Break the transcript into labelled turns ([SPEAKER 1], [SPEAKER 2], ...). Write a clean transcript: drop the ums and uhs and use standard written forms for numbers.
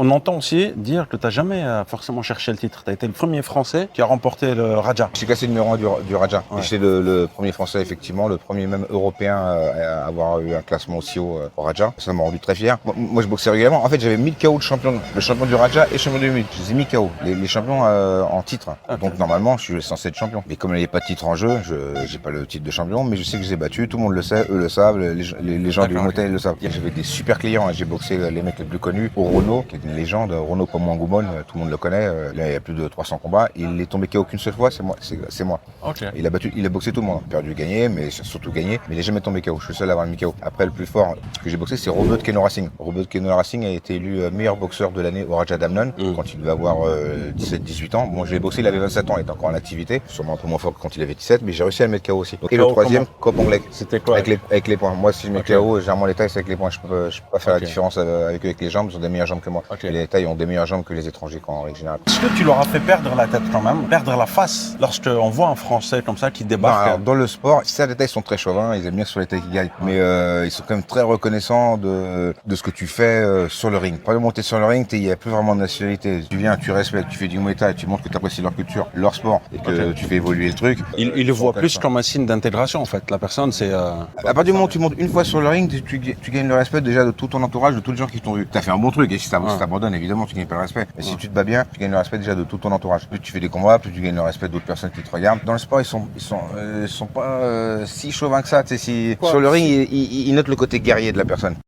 [SPEAKER 1] On entend aussi dire que tu n'as jamais forcément cherché le titre. Tu as été le premier Français qui a remporté le Raja.
[SPEAKER 2] J'ai classé numéro 1 du Raja.
[SPEAKER 1] Ouais.
[SPEAKER 2] Et j'étais le premier Français, effectivement, le premier même Européen à avoir eu un classement aussi haut au Raja. Ça m'a rendu très fier. Moi, je boxais régulièrement. En fait, j'avais 1000 KO de champion. Le champion du Raja et champion du 1000. Je les ai mis KO. Les champions en titre.
[SPEAKER 1] Okay.
[SPEAKER 2] Donc, normalement, je suis censé être champion. Mais comme il n'y avait pas de titre en jeu, je n'ai pas le titre de champion. Mais je sais que je les ai battus. Tout le monde le sait. Eux le savent. Les gens du motel le savent. J'avais des super clients. J'ai boxé les mecs les plus connus. Au Renault, qui est une légende. Renault Pomangumon, tout le monde le connaît. Il y a plus de 300 combats. Il est tombé KO qu'une seule fois. C'est moi.
[SPEAKER 1] Okay.
[SPEAKER 2] Il a boxé tout le monde. Perdu, gagné, mais surtout gagné. Mais il n'est jamais tombé KO. Je suis le seul à avoir mis KO. Après, le plus fort que j'ai boxé, c'est Robert Keno Racing. Robert Keno Racing a été élu meilleur boxeur de l'année au Raja d'Amnon quand il devait avoir 17-18 ans. Bon, je l'ai boxé, il avait 27 ans, il était encore en activité. Sûrement un peu moins fort que quand il avait 17, mais j'ai réussi à le mettre KO aussi. Donc, et le troisième, Kopongleg.
[SPEAKER 1] C'était quoi
[SPEAKER 2] avec les poings. Moi, si je mets KO, généralement les tailles, c'est avec les poings. Je peux pas faire la différence avec les jambes. Ils ont des meilleures jambes que moi. Et les tailles ont des meilleures jambes que les étrangers en règle générale.
[SPEAKER 1] Est-ce que tu leur as fait perdre la tête quand même, perdre la face, lorsqu'on voit un Français comme ça qui débarque?
[SPEAKER 2] Alors, dans le sport, certes, les tailles sont très chauvins, ils aiment bien sur les tailles qui gagnent, mais ils sont quand même très reconnaissants de ce que tu fais sur le ring. Par exemple, monter sur le ring, il n'y a plus vraiment de nationalité. Tu viens, tu respectes, tu fais du Muay Thai, tu montres que tu apprécies leur culture, leur sport, et que tu fais évoluer le truc.
[SPEAKER 1] Il le voit plus comme un signe d'intégration en fait. La personne, c'est...
[SPEAKER 2] À partir du moment où tu montes une fois sur le ring, tu gagnes le respect déjà de tout ton entourage, de tous les gens qui t'ont vu. Tu as fait un bon truc, et si t'abandonnes, évidemment, tu gagnes pas le respect. Mais si tu te bats bien, tu gagnes le respect déjà de tout ton entourage. Plus tu fais des combats, plus tu gagnes le respect d'autres personnes qui te regardent. Dans le sport, ils sont pas si chauvins que ça. Sur le ring, ils notent le côté guerrier de la personne.